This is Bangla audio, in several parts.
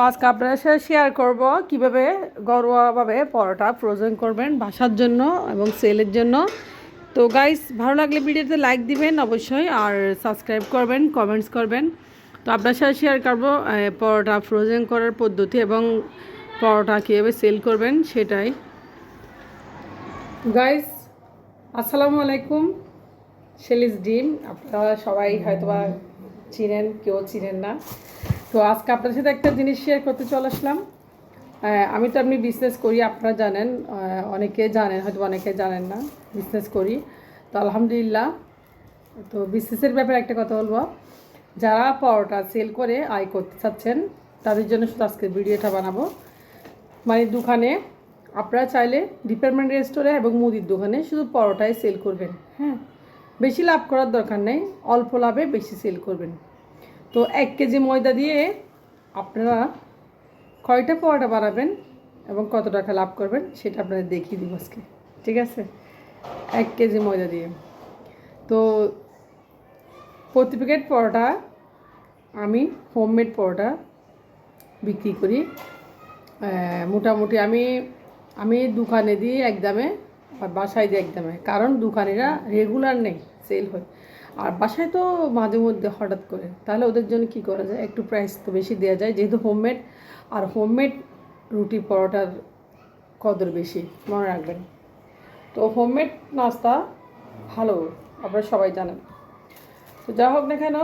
আজকে আপনাদের সাথে শেয়ার করব কিভাবে ঘরোয়াভাবে পরোটা ফ্রোজেন করবেন বাসার জন্য এবং সেলের জন্য। তো গাইস, ভালো লাগলে ভিডিওতে লাইক দিবেন অবশ্যই, আর সাবস্ক্রাইব করবেন, কমেন্টস করবেন। তো আপনার সাথে শেয়ার করবো পরোটা ফ্রোজেন করার পদ্ধতি এবং পরোটা কীভাবে সেল করবেন সেটাই। গাইস, আসসালামু আলাইকুম। শেলিস ডিম আপনারা সবাই হয়তোবা চিনেন, কেউ চিনেন না। তো আজকে আপনার সাথে একটা জিনিস শেয়ার করতে চলে আসলাম। আমি তো আপনি বিজনেস করি, আপনারা জানেন, অনেকে জানেন, হয়তো অনেকে জানেন না বিজনেস করি। তো আলহামদুলিল্লাহ। তো বিজনেসের ব্যাপারে একটা কথা বলবো, যারা পরোটা সেল করে আয় করতে চাচ্ছেন তাদের জন্য শুধু আজকের ভিডিওটা বানাবো। মানে দোকানে আপনারা চাইলে ডিপার্টমেন্ট স্টোরে এবং মুদির দোকানে শুধু পরোটাই সেল করবেন। হ্যাঁ, বেশি লাভ করার দরকার নেই, অল্প লাভে বেশি সেল করবেন। তো 1 কেজি ময়দা দিয়ে আপনারা কয়টা পরোটা বানাবেন এবং কত টাকা লাভ করবেন সেটা আপনাদের দেখিয়ে দিব আজকে, ঠিক আছে? 1 কেজি ময়দা দিয়ে তো প্রতি প্যাকেট পরোটা আমি হোমমেড পরোটা বিক্রি করি। মোটামুটি আমি দোকানে দিই এক দামে আর বাসায় দিই এক দামে, কারণ দোকানিরা রেগুলার নেই, সেল হয়। আর বাসায় তো মাঝে মধ্যে হঠাৎ করে, তাহলে ওদের জন্য কী করা যায়, একটু প্রাইস তো বেশি দেওয়া যায়, যেহেতু হোমমেড। আর হোমমেড রুটি পরোটার কদর বেশি, মনে রাখবেন। তো হোমমেড নাস্তা ভালো, আপনারা সবাই জানেন। তো যা হোক না কেন,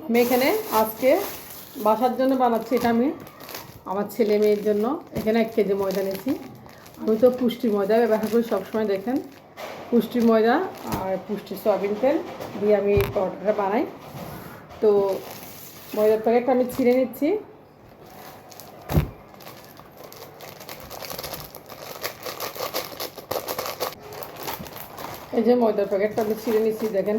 আমি এখানে আজকে বাসার জন্য বানাচ্ছি। এটা আমি আমার ছেলে মেয়ের জন্য এখানে 1 কেজি ময়দা নিয়েছি। আমি তো পুষ্টি ময়দা ব্যবহার করি সবসময়, দেখেন, পুষ্টি ময়দা আর পুষ্টি সয়াবিন তেল দিয়ে আমি পরোটাটা বানাই। তো ময়দার প্যাকেটটা আমি ছিঁড়ে নিচ্ছি। এই যে ময়দার প্যাকেটটা আমি ছিঁড়ে নিচ্ছি, দেখেন।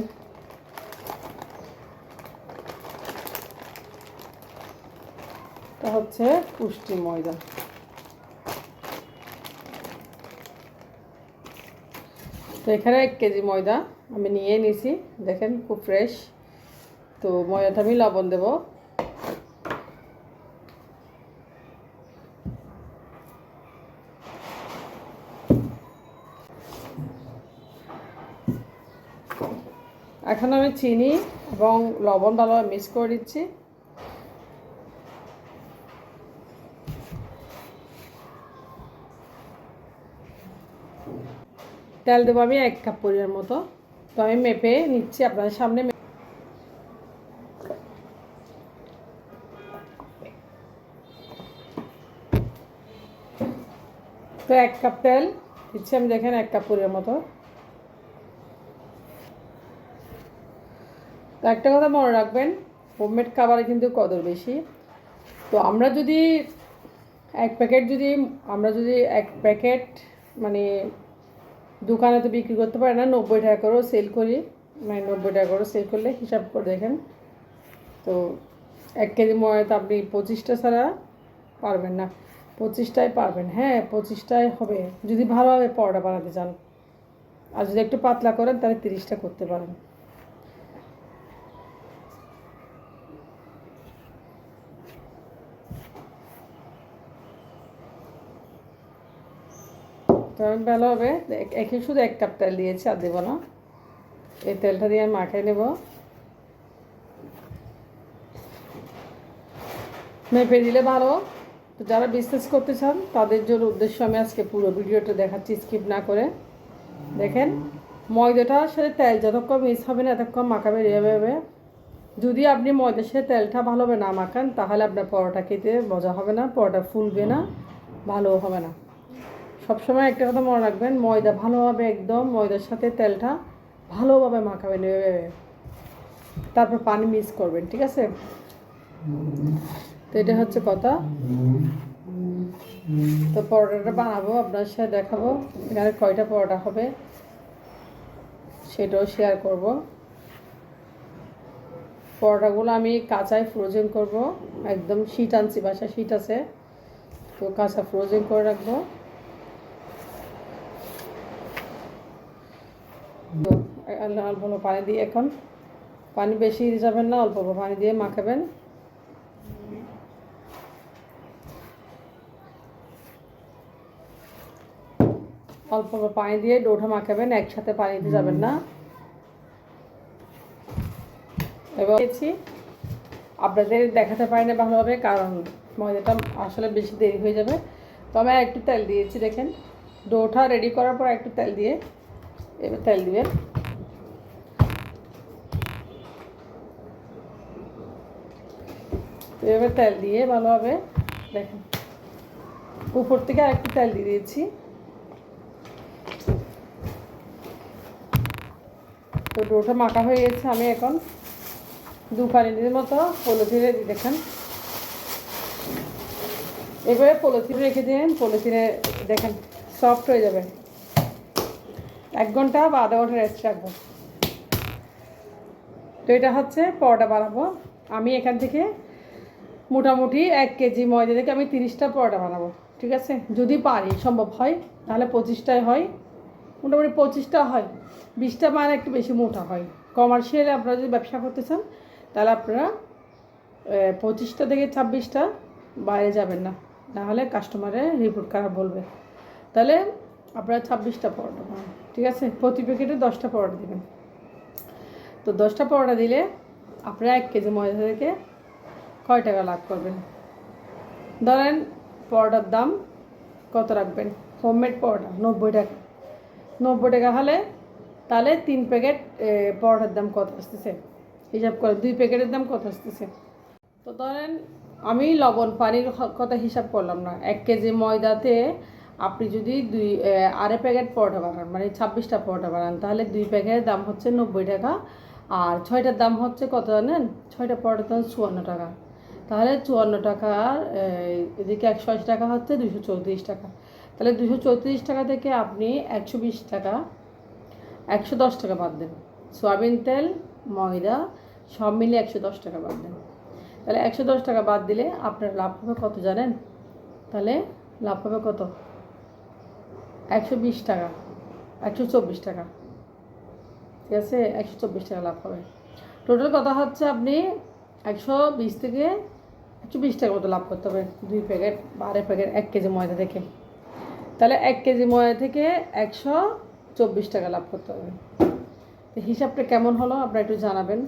এটা হচ্ছে পুষ্টি ময়দা। তো এখানে 1 কেজি ময়দা আমি নিয়ে নিয়েছি, দেখেন, খুব ফ্রেশ। তো ময়দাটা আমি লবণ দেব। এখন আমি চিনি এবং লবণ ভালোভাবে মিক্স করে দিচ্ছি। তেল দেবো আমি 1 কাপ পরিমাণ মতো। তো আমি মেপে নিচ্ছি আপনাদের সামনে। তো 1 কাপ তেল দিচ্ছি আমি, দেখেন, 1 কাপ পরিমাণ মতো। তো একটা কথা মনে রাখবেন, হোমমেড খাবারে কিন্তু কদর বেশি। তো আমরা যদি এক প্যাকেট মানে দোকানে তো বিক্রি করতে পারে না, 90 টাকা করেও সেল করি। মানে 90 টাকা করে সেল করলে হিসাব করে দেখেন। তো 1 কেজি ময়দা আপনি 25টা ছাড়া পারবেন না। 25টাই পারবেন, হ্যাঁ, 25টাই হবে যদি ভালোভাবে পরোটা বানাতে চান। আর যদি একটু পাতলা করেন তাহলে 30টা করতে পারেন। তো আমি ভালোভাবে শুধু 1 কাপ তেল দিয়েছি, আর দেবো না। এই তেলটা দিয়ে আমি মাখিয়ে নেব। মেপে দিলে ভালো। তো যারা বিজনেস করতে চান তাদের জন্য উদ্দেশ্য আমি আজকে পুরো ভিডিওটা দেখাচ্ছি, স্কিপ না করে। দেখেন, ময়দাটার সাথে তেল যতক্ষণ মিক্স হবে না এতক্ষণ মাখাবে এভাবে। যদি আপনি ময়দার সাথে তেলটা ভালোভাবে না মাখান তাহলে আপনার পরোটা খেতে মজা হবে না, পরোটা ফুলবে না, ভালো হবে না। সবসময় একটা কথা মনে রাখবেন, ময়দা ভালোভাবে একদম ময়দার সাথে তেলটা ভালোভাবে মাখাবেন এভাবে, তারপর পানি মিক্স করবেন, ঠিক আছে? তো এটা হচ্ছে কথা। তো পরোটাটা বানাবো, আপনার সাথে দেখাবো এখানে কয়টা পরোটা হবে সেটাও শেয়ার করব। পরোটাগুলো আমি কাঁচাই ফ্রোজেন করব, একদম শীত আনছি, বাসায় শীত আছে, তো কাঁচা ফ্রোজেন করে রাখবো। তো অল্প অল্প পানি দিয়ে, এখন পানি বেশি যাবেন না, অল্প অল্প পানি দিয়ে মাখাবেন। অল্প অল্প পানি দিয়ে ডোটা মাখাবেন, একসাথে পানিতে যাবেন না। এবার আপনাদের দেখাতে পারি না ভালোভাবে, কারণ ময়দাটা আসলে বেশি দেরি হয়ে যাবে। তো আমি একটু তেল দিয়েছি, দেখেন ডোটা রেডি করার পর একটু তেল দিয়ে, এবার তেল দিবেন। তো এবার তেল দিয়ে ভালোভাবে দেখেন উপর থেকে আর একটু তেল দিয়ে দিয়েছি। তো ডোটা মাখা হয়ে গেছে, আমি এখন 2 মিনিটের মতো পলিথিনে দিয়ে দেখেন। এবারে পলিথিনে রেখে দিন, পলিথিনে দেখেন সফট হয়ে যাবে। 1 ঘন্টা বা আধা ঘন্টা রেস্ট রাখবো। তো এটা হচ্ছে পরোটা বানাবো আমি। এখান থেকে মোটামুটি 1 কেজি ময়দা থেকে আমি 30টা পরোটা বানাবো, ঠিক আছে? যদি পারি, সম্ভব হয় তাহলে 25টাই হয়, মোটামুটি 25টা হয়। 20টা মানে একটু বেশি মোটা হয়। কমার্শিয়ালি আপনারা যদি ব্যবসা করতে চান তাহলে আপনারা 25টা থেকে 26টা বাইরে যাবেন না, নাহলে কাস্টমারে রিপোর্ট খারাপ বলবে। তাহলে আপনারা 26টা পরোটা বানান, ঠিক আছে? প্রতি প্যাকেটে 10টা পরোটা দেবেন। তো 10টা পরোটা দিলে আপনারা 1 কেজি ময়দা থেকে কয় টাকা লাভ করবেন? ধরেন পরোটার দাম কত রাখবেন? হোমমেড পরোটা 90 টাকা। 90 টাকা হলে তাহলে 3 প্যাকেট পরোটার দাম কত আসতেছে হিসাব করে, 2 প্যাকেটের দাম কত আসতেছে? তো ধরেন আমি লবণ পানির কথা হিসাব করলাম না। 1 কেজি ময়দাতে আপনি যদি 2.5 প্যাকেট পরোটা বানান, মানে 26টা পরোটা বানান, তাহলে 2 প্যাকেটের দাম হচ্ছে 90 টাকা। আর 6টার দাম হচ্ছে কত জানেন? 6টা পরোটার দাম 54 টাকা। তাহলে 54 টাকার এদিকে 180 টাকা হচ্ছে 234 টাকা। তাহলে 234 টাকা থেকে আপনি 120 টাকা, 110 টাকা বাদ দেন। সয়াবিন তেল, ময়দা সব মিলে 110 টাকা বাদ দেন। তাহলে 110 টাকা বাদ দিলে আপনার লাভ হবে কত জানেন? তাহলে লাভ হবে কত? 120 টাকা, 124 টাকা, ঠিক আছে? 124 টাকা লাভ হবে। টোটাল কথা হচ্ছে আপনি 120 থেকে 120 টাকা মতো লাভ করতে হবে 2 প্যাকেট বা 2.5 প্যাকেট 1 কেজি ময়দা থেকে। তাহলে 1 কেজি ময়দা থেকে 124 টাকা লাভ করতে হবে। তো হিসাবটা কেমন হলো আপনারা একটু জানাবেন।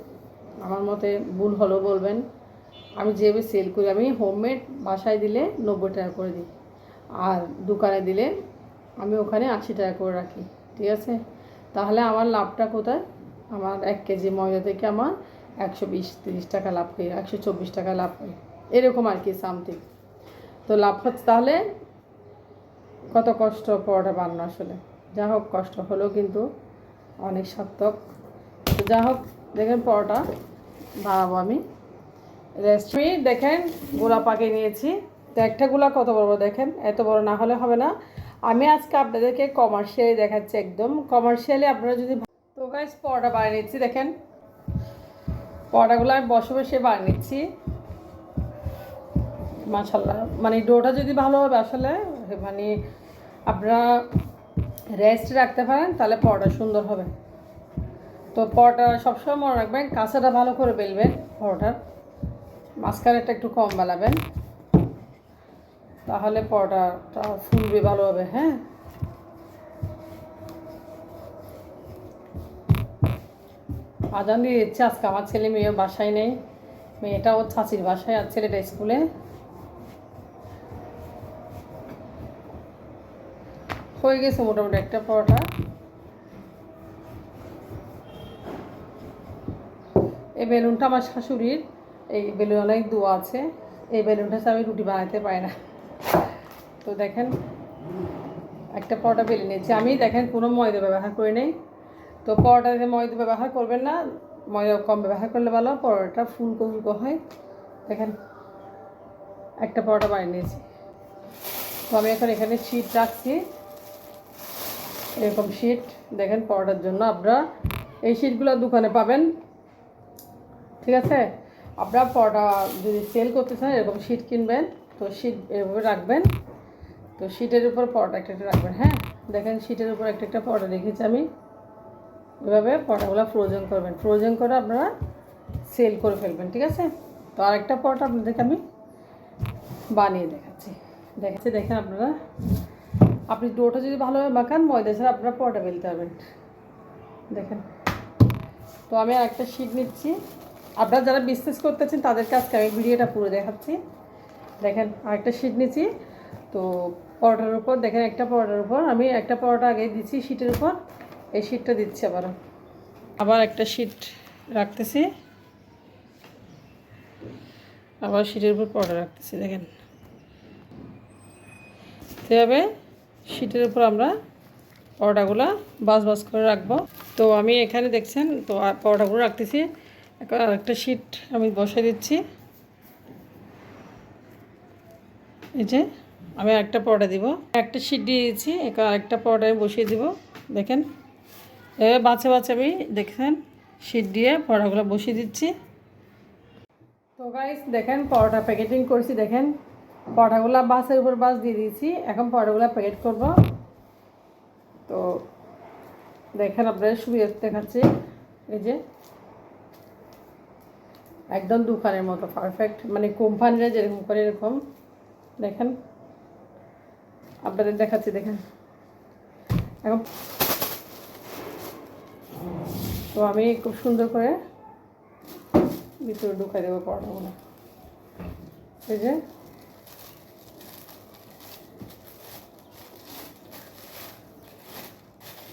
আমার মতে ভুল হলো বলবেন। আমি যেভাবে সেল করি, আমি হোমমেড বাসায় দিলে 90 টাকা করে দিই, আর দোকানে দিলে আমি ওখানে 80 টাকা করে রাখি, ঠিক আছে? তাহলে আমার লাভটা কোথায়? আমার 1 কেজি ময়দা থেকে আমার 120-30 টাকা লাভ করি, 124 টাকা লাভ করি, এরকম আর কি সামথিং। তো লাভ হচ্ছে। তাহলে কত কষ্ট পরোটা বানানো আসলে। যা হোক, কষ্ট হলেও কিন্তু অনেক সার্থক। তো যা হোক, দেখেন পরোটা বানাবো আমি। রেসিপি দেখেন গোলা পাকিয়ে নিয়েছি। তো একটা গোলা কত বড় দেখেন, এত বড় না হলে হবে না। আমি আজকে আপনাদেরকে কমার্শিয়ালি দেখাচ্ছি, একদম কমার্শিয়ালি। আপনারা যদি তো গাইস পরোটা বানিয়ে নিচ্ছি, দেখেন পরোটাগুলো আমি বসে বসে বানিয়ে নিচ্ছি। মাশাআল্লাহ, মানে ডোটা যদি ভালো হবে আসলে, মানে আপনারা রেস্ট রাখতে পারেন তাহলে পরোটা সুন্দর হবে। তো পরোটা সবসময় মনে রাখবেন কাঁচাটা ভালো করে বেলবেন, পরোটার মাঝখানেটা একটু কম বেলাবেন, তাহলে পরোটাটা ফুলবে ভালো হবে। হ্যাঁ, আজান দিয়ে দিচ্ছে। আজকে আমার ছেলে মেয়ে বাসায় নেই, মেয়েটা ওর চাচির বাসায় আর ছেলেটা স্কুলে। হয়ে গেছে মোটামুটি একটা পরোটা। এই বেলুনটা আমার শাশুড়ির, এই বেলুন অনেক দোয়া আছে। এই বেলুনটা আমি রুটি বানাতে পারি না। তো দেখেন একটা পরোটা বেলে নিয়েছি আমি। দেখেন কোনো ময়দা ব্যবহার করে নেই। তো পরোটাতে ময়দা ব্যবহার করবেন না, ময়দা কম ব্যবহার করলে ভালো, পরোটা ফুলকো ফুলকো হয়। দেখেন একটা পরোটা বানিয়ে নিয়েছি। তো আমি এখন এখানে শিট রাখছি, এরকম শিট। দেখেন পরোটার জন্য আপনারা এই শিটগুলো দোকানে পাবেন, ঠিক আছে? আপনারা পরোটা যদি সেল করতে চান এরকম শিট কিনবেন। তো শিট এভাবে রাখবেন। তো শিটের উপর পরোটা একটা একটা রাখবেন। হ্যাঁ, দেখেন শিটের উপর একটা একটা পরোটা রেখেছি আমি। এভাবে পরোটাগুলো ফ্রোজেন করবেন, ফ্রোজেন করে আপনারা সেল করে ফেলবেন, ঠিক আছে? তো আরেকটা পরোটা আপনাদেরকে আমি বানিয়ে দেখাচ্ছি। দেখেন আপনারা আপনি ডোটা যদি ভালোভাবে মাখান ময়দা ছাড়া আপনারা পরোটা বেলতে পারবেন। দেখেন, তো আমি একটা শিট নিচ্ছি। আপনারা যারা বিজনেস করতেছেন তাদের কাছে আমি ভিডিওটা পুরো দেখাচ্ছি। দেখেন আরেকটা শিট নিচ্ছি। তো পরোটার উপর দেখেন, একটা পরোটার উপর আমি একটা পরোটা আগে দিচ্ছি শিটের উপর, এই শিটটা দিচ্ছি আবার একটা শিট রাখতেছি, আবার শিটের উপর পরোটা রাখতেছি। দেখেন এভাবে শিটের উপর আমরা পরোটাগুলো বাস করে রাখবো। তো আমি এখানে দেখছেন তো পরোটাগুলো রাখতেছি। একটা শিট আমি বসে দিচ্ছি। এই যে আমি একটা পরোটা দিব, একটা শিট দিয়ে দিচ্ছি, আরেকটা পরোটা আমি বসিয়ে দিব। দেখেন এভাবে বাছে আমি দেখেন শিট দিয়ে পরোটাগুলো বসিয়ে দিচ্ছি। তো গাইস দেখেন পরোটা প্যাকেটিং করছি। দেখেন পরোটাগুলো বাসের উপর বাস দিয়ে দিয়েছি। এখন পরোটাগুলো প্যাকেট করব। তো দেখেন আপনাদের সুবিধা দেখাচ্ছি। এই যে একদম দোকানের মতো পারফেক্ট, মানে কোম্পানিরা যেরকম করে এরকম। দেখেন আপনাদের দেখাচ্ছি। দেখেন এখন তো আমি খুব সুন্দর করে ভিতরে ঢুকাই দেবো পরোটাগুলো। এই যে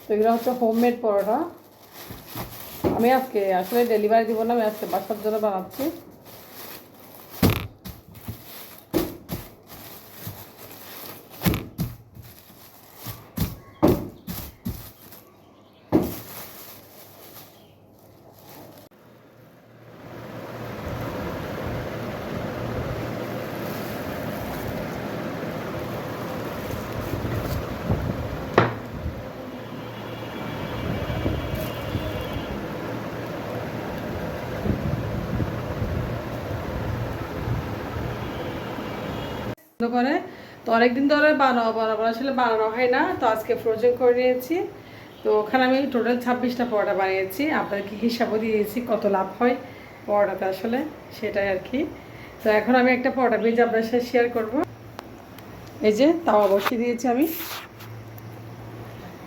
তো এগুলো হচ্ছে হোমমেড পরোটা। আমি আজকে আসলে ডেলিভারি দিব না, আমি আজকে বাসার জন্য বানাচ্ছি। করে তো অনেকদিন ধরে বানাবো আসলে বানানো হয় না, তো আজকে ফ্রোজেন করে নিয়েছি। তো ওখানে আমি টোটাল 26টা পরোটা বানিয়েছি। আপনাদেরকে হিসাবও দিয়েছি কত লাভ হয় পরোটাতে আসলে, সেটাই আর কি। তো এখন আমি একটা পরোটা ভেজে আপনার সাথে শেয়ার করব। এই যে তাওয়া বসিয়ে দিয়েছি আমি।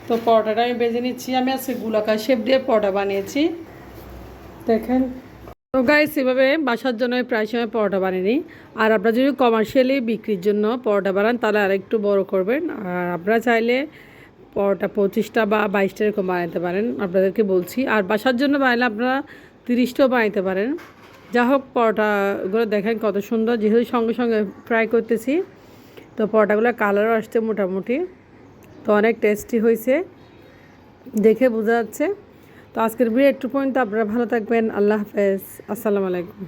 তো পরোটাটা আমি ভেজে নিচ্ছি। আমি আজকে গোলাকার শেপ দিয়ে পরোটা বানিয়েছি। দেখেন তো গাইস এভাবে বাসার জন্য প্রায় সময় পরোটা বানিয়ে নিই। আর আপনারা যদি কমার্শিয়ালি বিক্রির জন্য পরোটা বানান তাহলে আরেকটু বড় করবেন। আর আপনারা চাইলে পরোটা 25টা বা 22টা এরকম বানাতে পারেন, আপনাদেরকে বলছি। আর বাসার জন্য বানালে আপনারা 30টাও বানাতে পারেন। যা হোক পরোটাগুলো দেখেন কত সুন্দর, যেহেতু সঙ্গে সঙ্গে ফ্রাই করতেছি তো পরোটাগুলো কালারও আসছে মোটামুটি। তো অনেক টেস্টি হয়েছে, দেখে বোঝা যাচ্ছে। তো আজকের ভিডিও একটু পর্যন্ত, আপনারা ভালো থাকবেন। আল্লাহ হাফেজ, আসসালামু আলাইকুম।